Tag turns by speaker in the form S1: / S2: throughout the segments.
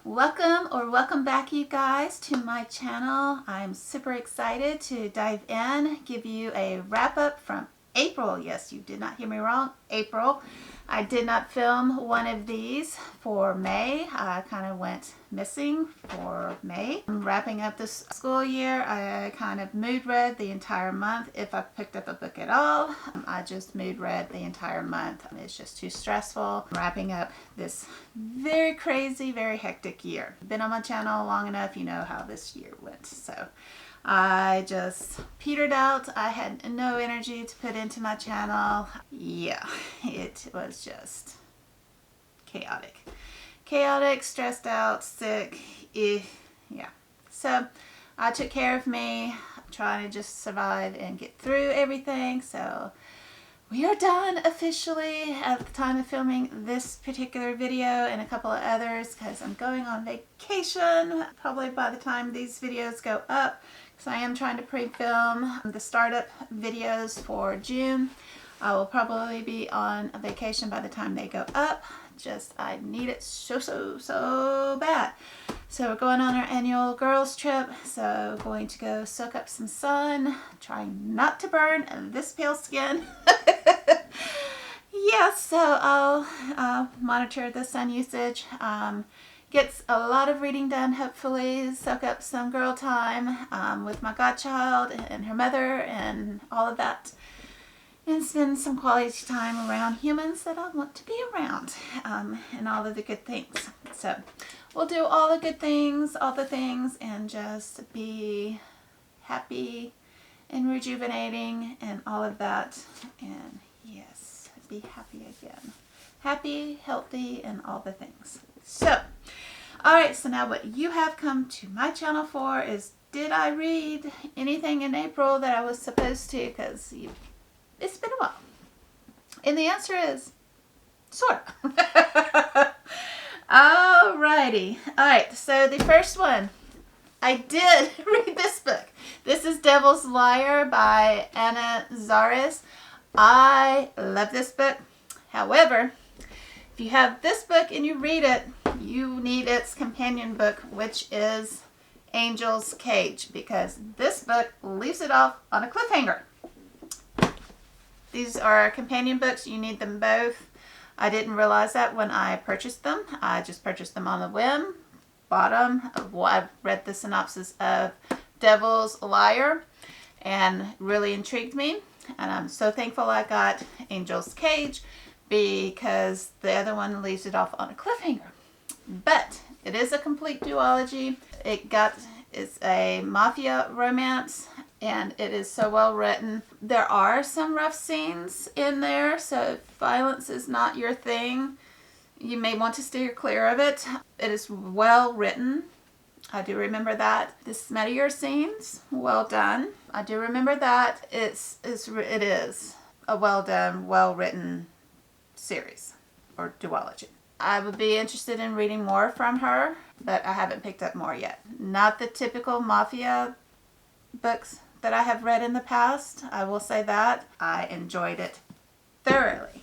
S1: Welcome back, you guys, to my channel. I'm super excited to dive in, give you a wrap up from April. Yes, you did not hear me wrong, April. I did not film one of these for May. I kind of went missing for May. I'm wrapping up this school year. I kind of mood read the entire month. If I picked up a book at all, I just mood read the entire month. It's just too stressful. I'm wrapping up this very crazy, very hectic year. Been on my channel long enough, you know how this year went. So I just petered out. I had no energy to put into my channel. Yeah, it was just chaotic. Chaotic, stressed out, sick. Yeah. So I took care of me, trying to just survive and get through everything. So we are done officially at the time of filming this particular video and a couple of others because I'm going on vacation probably by the time these videos go up. So I am trying to pre-film the startup videos for June. I will probably be on a vacation by the time they go up. Just, I need it so bad. So we're going on our annual girls trip. So going to go soak up some sun, trying not to burn this pale skin. Yeah, so I'll monitor the sun usage. Get a lot of reading done, hopefully, soak up some girl time with my godchild and her mother and all of that, and spend some quality time around humans that I want to be around, and all of the good things. So we'll do all the good things, all the things, and just be happy and rejuvenating and all of that, and yes, be happy again. Happy, healthy, and all the things. So, alright, so now what you have come to my channel for is, did I read anything in April that I was supposed to? Because it's been a while. And the answer is, sort of. Alrighty. Alright, so the first one, I did read this book. This is Devil's Liar by Anna Zaris. I love this book. However, if you have this book and you read it, you need its companion book, which is Angel's Cage, because this book leaves it off on a cliffhanger. These are companion books. You need them both. I didn't realize that when I purchased them. I just purchased them on a whim. Bought them. I've read the synopsis of Devil's Liar and really intrigued me. And I'm so thankful I got Angel's Cage, because the other one leaves it off on a cliffhanger. But it is a complete duology. It's a mafia romance, and it is so well written. There are some rough scenes in there, so if violence is not your thing, you may want to steer clear of it. It is well written. I do remember that. The smuttier scenes, well done. I do remember that. It is a well done, well written series or duology. I would be interested in reading more from her, but I haven't picked up more yet. Not the typical mafia books that I have read in the past. I will say that. I enjoyed it thoroughly.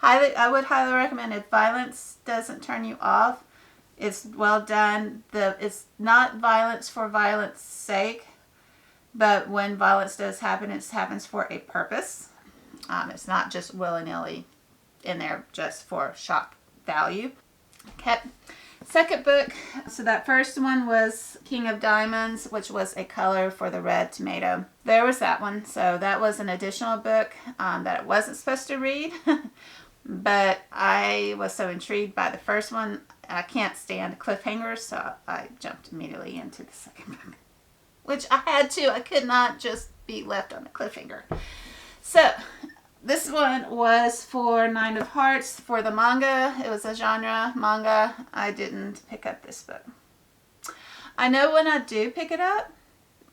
S1: I would highly recommend, if violence doesn't turn you off. It's well done. It's not violence for violence sake, but when violence does happen, it happens for a purpose. It's not just willy-nilly in there just for shock value. Okay. Second book. So that first one was King of Diamonds, which was a color for the red tomato. There was that one. So that was an additional book that I wasn't supposed to read. But I was so intrigued by the first one. I can't stand cliffhangers, so I jumped immediately into the second book, which I had to. I could not just be left on a cliffhanger. So this one was for Nine of Hearts for the manga. It was a genre manga. I didn't pick up this book. I know when I do pick it up,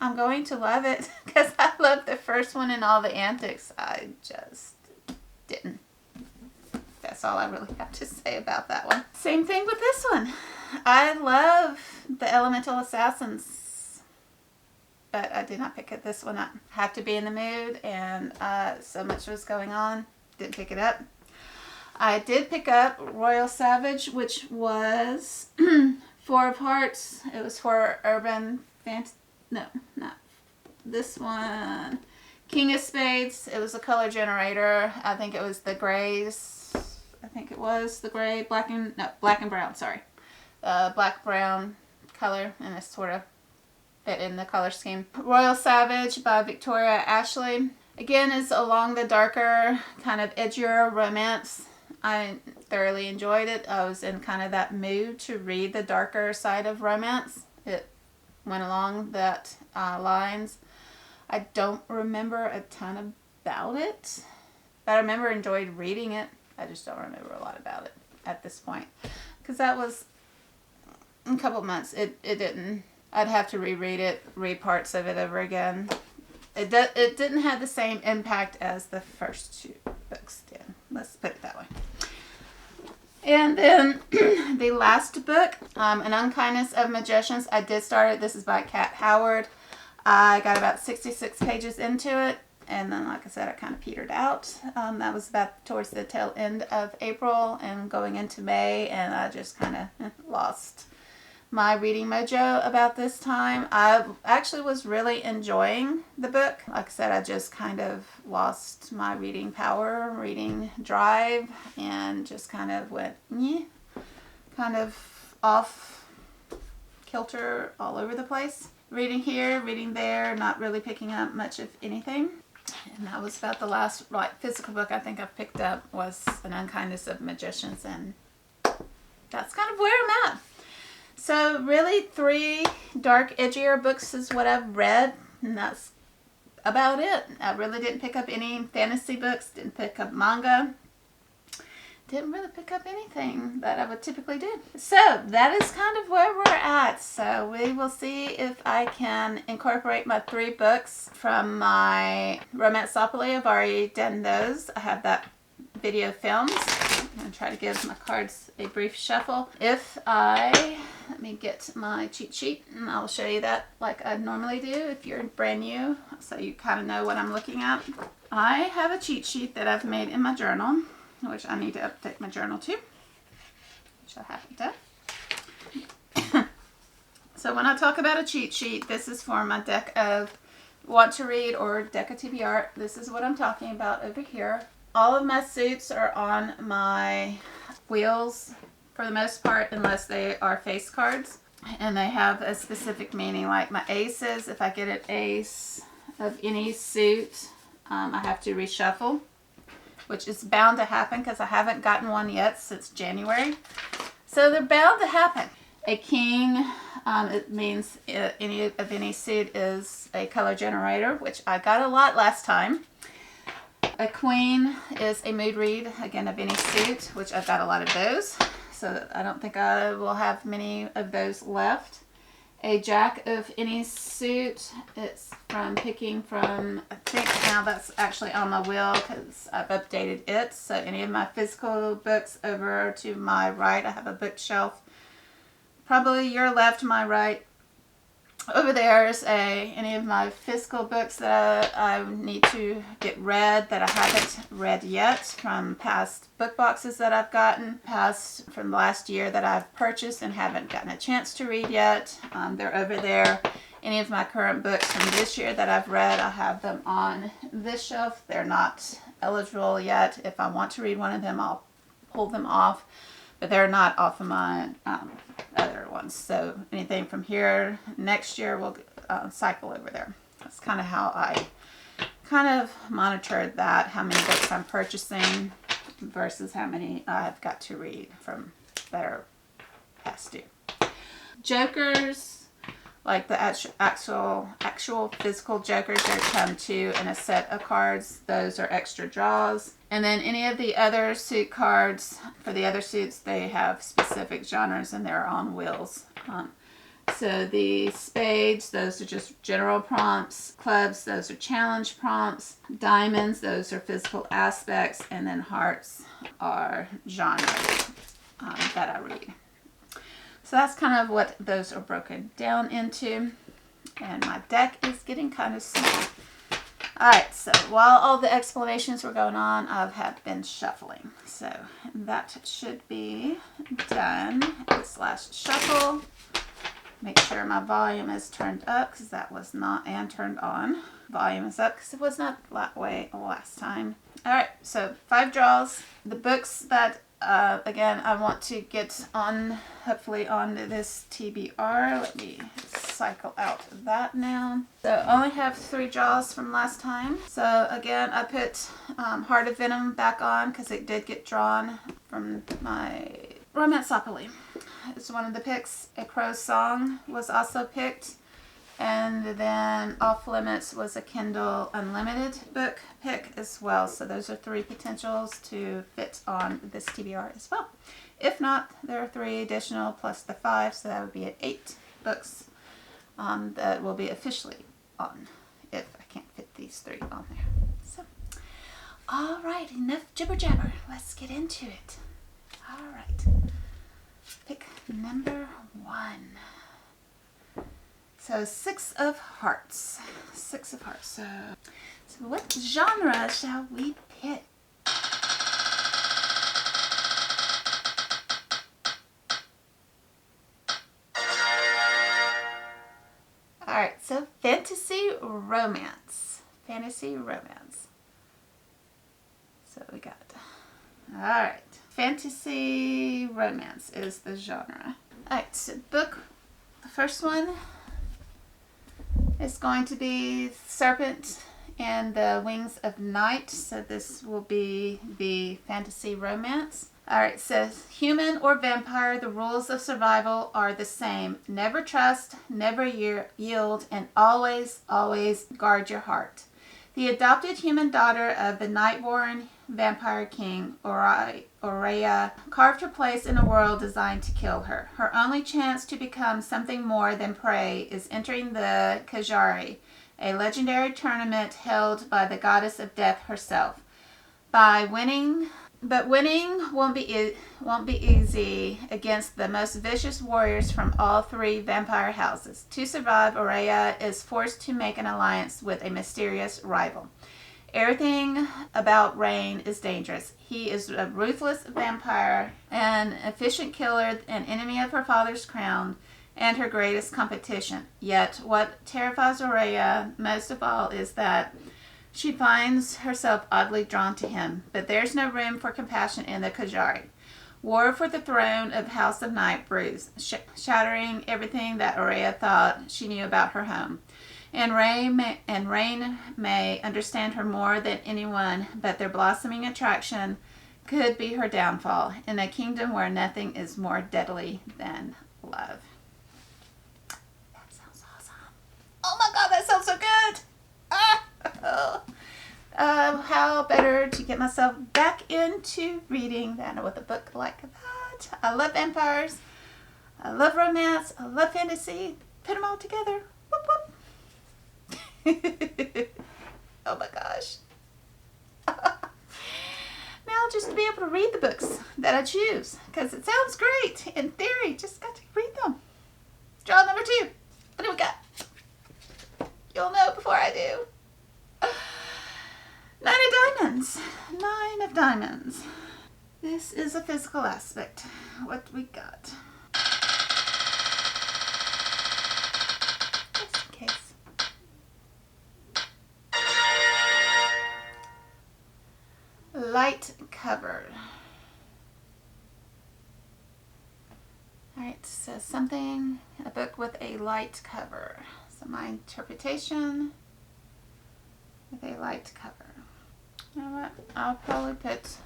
S1: I'm going to love it, because I love the first one and all the antics. I just didn't. That's all I really have to say about that one. Same thing with this one. I love the Elemental Assassins, but I did not pick it this one up. Have to be in the mood, and so much was going on. Didn't pick it up. I did pick up Royal Savage, which was Four of Hearts. It was for urban fantasy. No, not this one. King of Spades. It was a color generator. I think it was the grays. I think it was the gray, black and brown. Sorry, black brown color, and it sort of fit in the color scheme. Royal Savage by Victoria Ashley. Again, is along the darker, kind of edgier romance. I thoroughly enjoyed it. I was in kind of that mood to read the darker side of romance. It went along that lines. I don't remember a ton about it, but I remember enjoyed reading it. I just don't remember a lot about it at this point, because that was a couple months. It didn't. I'd have to reread it, read parts of it over again. It didn't have the same impact as the first two books did. Let's put it that way. And then the last book, An Unkindness of Magicians. I did start it. This is by Kat Howard. I got about 66 pages into it. And then, like I said, I kind of petered out. That was about towards the tail end of April and going into May. And I just kind of lost my reading mojo about this time. I actually was really enjoying the book. Like I said, I just kind of lost my reading power, reading drive, and just kind of went, kind of off kilter all over the place. Reading here, reading there, not really picking up much of anything. And that was about the last physical book I think I've picked up was An Unkindness of Magicians, and that's kind of where I'm at. So really 3 dark, edgier books is what I've read, and that's about it. I really didn't pick up any fantasy books, didn't pick up manga, didn't really pick up anything that I would typically do. So that is kind of where we're at. So we will see if I can incorporate my 3 books from my Romanceopoly. I've already done those. I have that video filmed. I'm going to try to give my cards a brief shuffle. Let me get my cheat sheet and I'll show you that like I normally do if you're brand new, so you kind of know what I'm looking at. I have a cheat sheet that I've made in my journal, which I need to update my journal to, which I haven't done. So when I talk about a cheat sheet, this is for my deck of Want to Read or deck of TBR. This is what I'm talking about over here. All of my suits are on my wheels for the most part, unless they are face cards. And they have a specific meaning, like my aces. If I get an ace of any suit, I have to reshuffle, which is bound to happen because I haven't gotten one yet since January. So they're bound to happen. A king, it means any suit is a color generator, which I got a lot last time. A queen is a mood read, again, of any suit, which I've got a lot of those. So I don't think I will have many of those left. A jack of any suit. It's from picking from, I think now that's actually on my wheel because I've updated it. So any of my physical books over to my right, I have a bookshelf. Probably your left, my right. Over there is any of my physical books that I need to get read that I haven't read yet from past book boxes that I've gotten, past from last year that I've purchased and haven't gotten a chance to read yet. They're over there. Any of my current books from this year that I've read, I have them on this shelf. They're not eligible yet. If I want to read one of them, I'll pull them off. But they're not off of my other ones. So anything from here next year will cycle over there. That's kind of how I kind of monitored that, how many books I'm purchasing versus how many I've got to read from that are past due. Jokers, like the actual physical jokers, they come to in a set of cards. Those are extra draws. And then any of the other suit cards, for the other suits, they have specific genres and they're on wheels. So the spades, those are just general prompts. Clubs, those are challenge prompts. Diamonds, those are physical aspects. And then hearts are genres that I read. So that's kind of what those are broken down into. And my deck is getting kind of small. Alright, so while all the explanations were going on, I've had been shuffling. So that should be done. Slash shuffle. Make sure my volume is turned up because that was not, and turned on. Volume is up because it was not that way last time. Alright, so 5 draws. The books that, again, I want to get on, hopefully on this TBR. Let me cycle out that now. So I only have 3 draws from last time. So again, I put Heart of Venom back on because it did get drawn from my Romanceopoly. It's one of the picks. A Crow's Song was also picked. And then Off Limits was a Kindle Unlimited book pick as well. So those are 3 potentials to fit on this TBR as well. If not, there are 3 additional plus the 5. So that would be at 8 books that will be officially on if I can't fit these 3 on there. So, all right, enough jibber jabber. Let's get into it. All right. Pick number 1. So 6 of Hearts. 6 of Hearts. So what genre shall we pick? Alright, so fantasy romance. Fantasy romance. So we got, alright, fantasy romance is the genre. Alright, so book, the first one is going to be Serpent and the Wings of Night. So this will be the fantasy romance. Alright, so human or vampire, the rules of survival are the same. Never trust, never yield, and always, always guard your heart. The adopted human daughter of the night-born vampire king, Aurea, carved her place in a world designed to kill her. Her only chance to become something more than prey is entering the Kajari, a legendary tournament held by the goddess of death herself. But winning won't be easy against the most vicious warriors from all 3 vampire houses. To survive, Aurea is forced to make an alliance with a mysterious rival. Everything about Rain is dangerous. He is a ruthless vampire, an efficient killer, an enemy of her father's crown, and her greatest competition. Yet, what terrifies Aurea most of all is that she finds herself oddly drawn to him, but there's no room for compassion in the Kajari. War for the throne of House of Night brews, shattering everything that Aurea thought she knew about her home. And Rain may understand her more than anyone, but their blossoming attraction could be her downfall in a kingdom where nothing is more deadly than love. That sounds awesome. Oh my God, that sounds so good. How better to get myself back into reading than with a book like that. I love vampires. I love romance. I love fantasy. Put them all together. Whoop, whoop. Oh my gosh. Now just to be able to read the books that I choose, because it sounds great in theory. Just got to read them. Draw number 2. What do we got? You'll know before I do. 9 of Diamonds. 9 of Diamonds. This is a physical aspect. What we got? Just in case. Light cover. Alright, so a book with a light cover. So my interpretation with a light cover. You know what? I'll probably put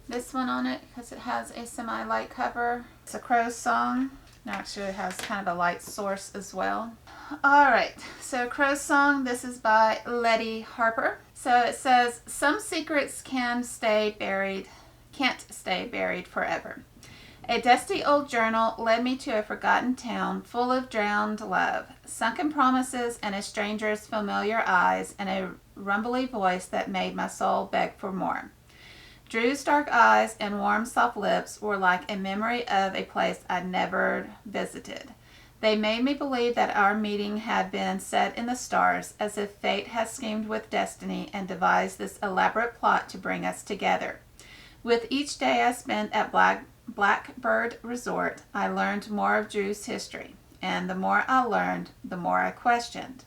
S1: this one on it because it has a semi-light cover. It's a Crow's Song. It actually has kind of a light source as well. Alright, so Crow's Song, this is by Letty Harper. So it says, some secrets can't stay buried forever. A dusty old journal led me to a forgotten town full of drowned love, sunken promises and a stranger's familiar eyes and a rumbly voice that made my soul beg for more. Drew's dark eyes and warm soft lips were like a memory of a place I'd never visited. They made me believe that our meeting had been set in the stars, as if fate had schemed with destiny and devised this elaborate plot to bring us together. With each day I spent at Blackbird Resort, I learned more of Drew's history, and the more I learned, the more I questioned,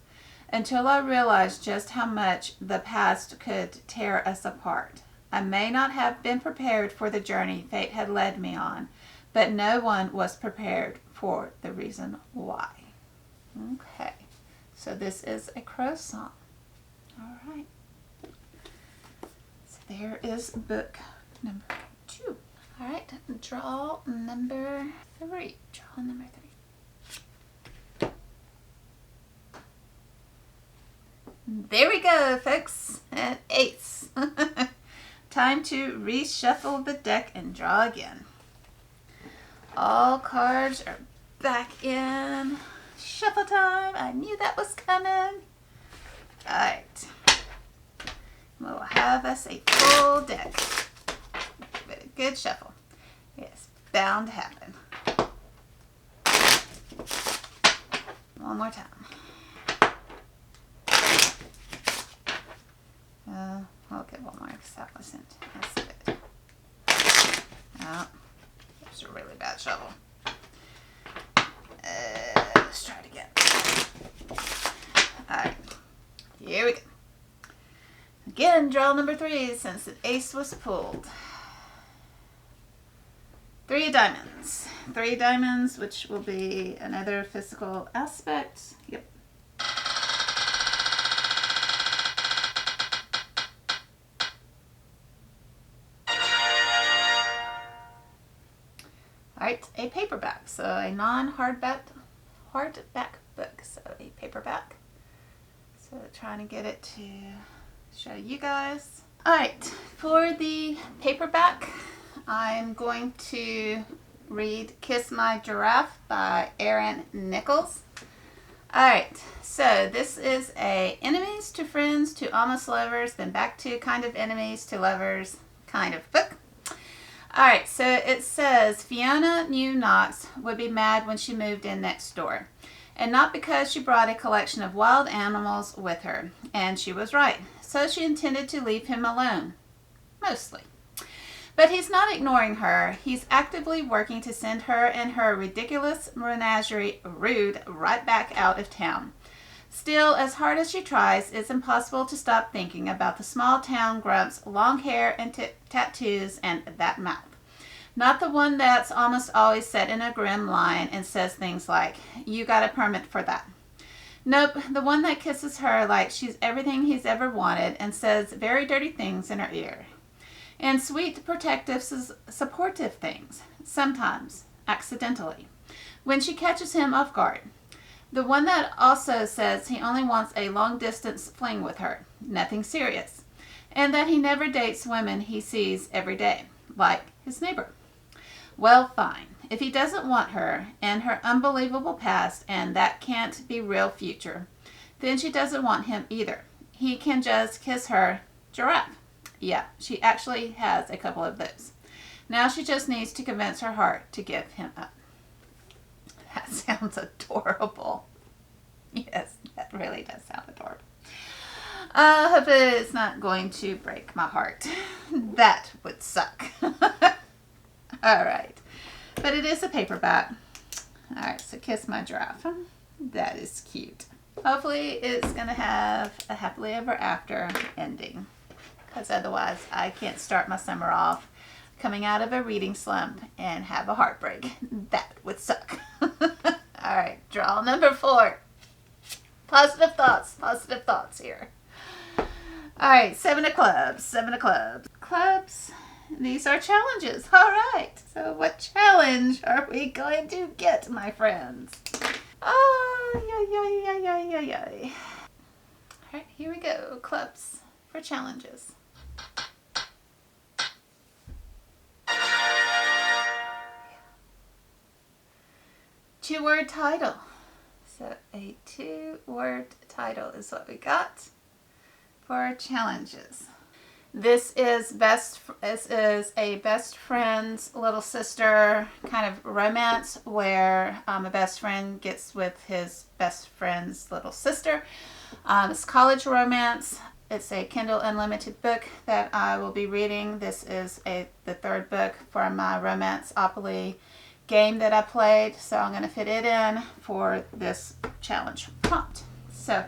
S1: until I realized just how much the past could tear us apart. I may not have been prepared for the journey fate had led me on, but no one was prepared for the reason why. Okay, so this is a crow song. All right. So there is book number 2. All right, draw number 3. Draw number 3. There we go, folks. An ace. Time to reshuffle the deck and draw again. All cards are back in. Shuffle time. I knew that was coming. Alright. We'll have us a full deck. Give it a good shuffle. It's bound to happen. One more time. We'll get one more because that wasn't as good. Oh. It's a really bad shovel. Let's try it again. Alright. Here we go. Again, draw number 3 since the ace was pulled. 3 of diamonds. 3 diamonds, which will be another physical aspect. Yep. Alright, a paperback, so a non-hardback book, so a paperback. So trying to get it to show you guys. Alright, for the paperback, I'm going to read Kiss My Giraffe by Erin Nichols. Alright, so this is a enemies to friends to almost lovers, then back to kind of enemies to lovers kind of book. Alright, so it says Fiona knew Knox would be mad when she moved in next door. And not because she brought a collection of wild animals with her. And she was right. So she intended to leave him alone. Mostly. But he's not ignoring her. He's actively working to send her and her ridiculous menagerie rude right back out of town. Still, as hard as she tries, it's impossible to stop thinking about the small town grump's long hair and tattoos and that mouth. Not the one that's almost always set in a grim line and says things like, "You got a permit for that." Nope, the one that kisses her like she's everything he's ever wanted and says very dirty things in her ear. And sweet, protective, supportive things, sometimes, accidentally, when she catches him off guard. The one that also says he only wants a long-distance fling with her, nothing serious, and that he never dates women he sees every day, like his neighbor. Well, fine. If he doesn't want her, and her unbelievable past, and that can't be real future, then she doesn't want him either. He can just kiss her giraffe. Yeah, she actually has a couple of those. Now she just needs to convince her heart to give him up. That sounds adorable. Yes, that really does sound adorable. Hopefully it's not going to break my heart. That would suck. Alright. But it is a paperback. Alright, so Kiss My Giraffe. That is cute. Hopefully it's going to have a happily ever after ending. Because otherwise I can't start my summer off coming out of a reading slump and have a heartbreak. That would suck. Alright, draw number 4. Positive thoughts here. Alright, 7 of clubs, 7 of clubs. Clubs, these are challenges. Alright, so what challenge are we going to get, my friends? Oh, yay. Alright, here we go. Clubs for challenges. Two-word title. So a 2-word title is what we got for challenges. This is a best friend's little sister kind of romance where a best friend gets with his best friend's little sister. It's college romance. It's a Kindle Unlimited book that I will be reading. This is the third book for my Romance-opoly game that I played, so I'm going to fit it in for this challenge prompt. So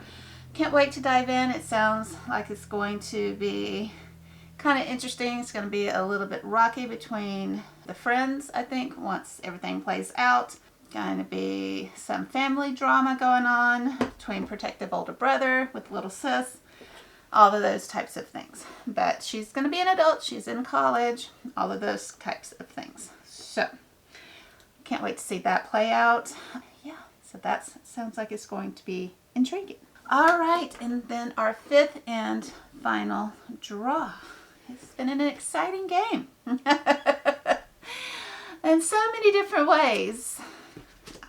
S1: can't wait to dive in. It sounds like it's going to be kind of interesting. It's going to be a little bit rocky between the friends, I think, once everything plays out. Going to be some family drama going on between protective older brother with little sis, all of those types of things. But she's going to be an adult. She's in college, all of those types of things. So can't wait to see that play out. Yeah, so that sounds like it's going to be intriguing. All right, and then our fifth and final draw. It's been an exciting game in so many different ways.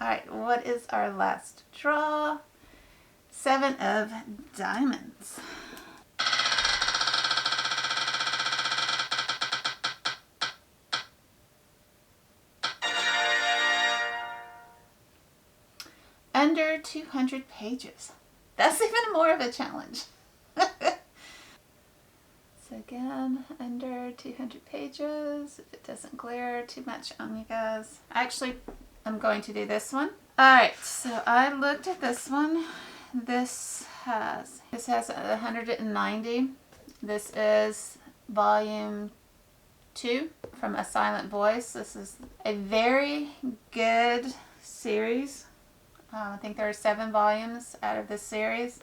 S1: All right, what is our last draw? 7 of diamonds. Under 200 pages. That's even more of a challenge. So again, under 200 pages, if it doesn't glare too much on you guys. Actually, I'm going to do this one. Alright, so I looked at this one. This has 190. This is volume 2 from A Silent Voice. This is a very good series. I think there are 7 volumes out of this series.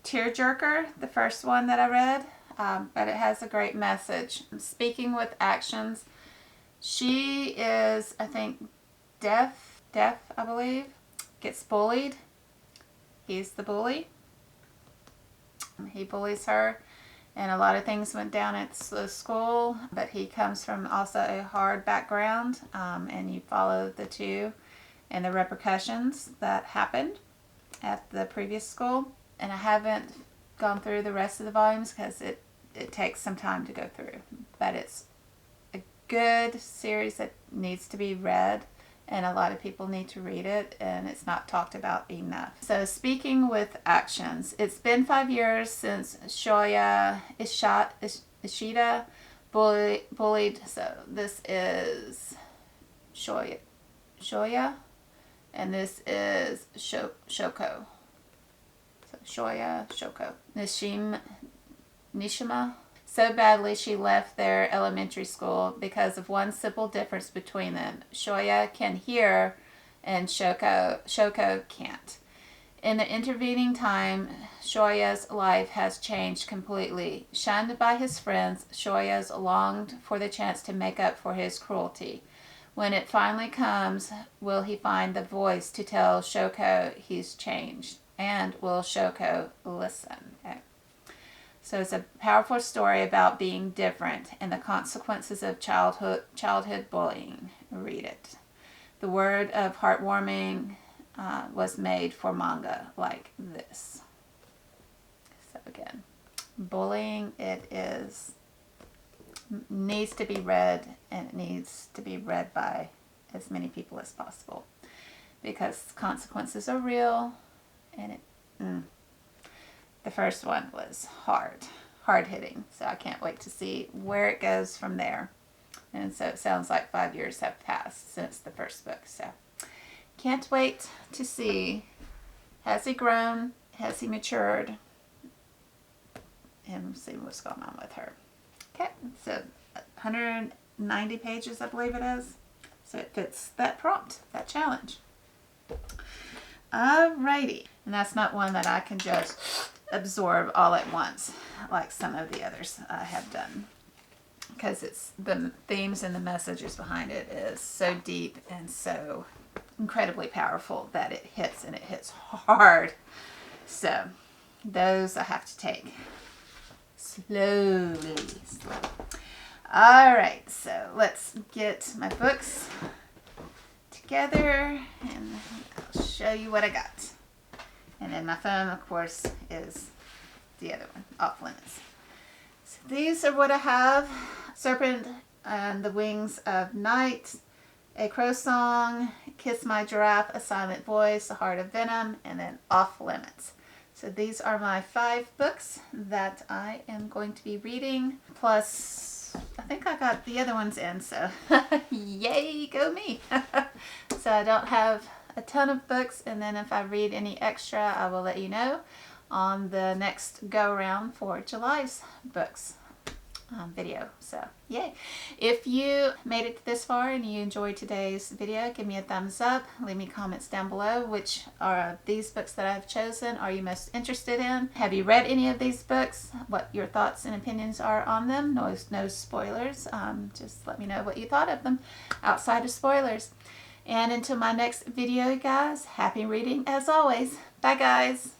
S1: Tearjerker, the first one that I read, but it has a great message. Speaking with actions, she is, I think, deaf, I believe, gets bullied. He's the bully. He bullies her, and a lot of things went down at the school, but he comes from also a hard background, and you follow the two and the repercussions that happened at the previous school. And I haven't gone through the rest of the volumes because it takes some time to go through. But it's a good series that needs to be read, and a lot of people need to read it, and it's not talked about enough. So speaking with actions, it's been 5 years since Shoya Ishida bullied. So this is Shoya, and this is Shoko. Shoya, Shoko, Nishima, so badly she left their elementary school because of one simple difference between them. Shoya can hear and Shoko can't. In the intervening time, Shoya's life has changed completely. Shunned by his friends, Shoya's longed for the chance to make up for his cruelty. When it finally comes, will he find the voice to tell Shoko he's changed? And will Shoko listen? Okay. So it's a powerful story about being different and the consequences of childhood bullying. Read it. The word of heartwarming was made for manga like this. So again, bullying, needs to be read, and it needs to be read by as many people as possible because consequences are real. And the first one was hard hitting. So I can't wait to see where it goes from there. And so it sounds like 5 years have passed since the first book. So can't wait to see, has he grown? Has he matured? And see what's going on with her. Okay, so 190 pages, I believe it is. So it fits that prompt, that challenge. Alrighty. And that's not one that I can just absorb all at once like some of the others I have done. Because it's the themes and the messages behind it is so deep and so incredibly powerful that it hits, and it hits hard. So those I have to take slowly. Alright, so let's get my books together and I'll show you what I got. And then my phone, of course, is the other one, off limits. these are what I have. Serpent and the Wings of Night, A Crow Song, Kiss My Giraffe, A Silent Voice, The Heart of Venom, and then Off Limits. So these are my 5 books that I am going to be reading. Plus, I think I got the other ones in, so yay, go me. So I don't have a ton of books, and then if I read any extra, I will let you know on the next go around for July's books video. So yay. If you made it this far and you enjoyed today's video, give me a thumbs up. Leave me comments down below. Which are these books that I've chosen are you most interested in? Have you read any of these books? What your thoughts and opinions are on them? No spoilers. Just let me know what you thought of them outside of spoilers. And until my next video, guys, happy reading as always. Bye, guys.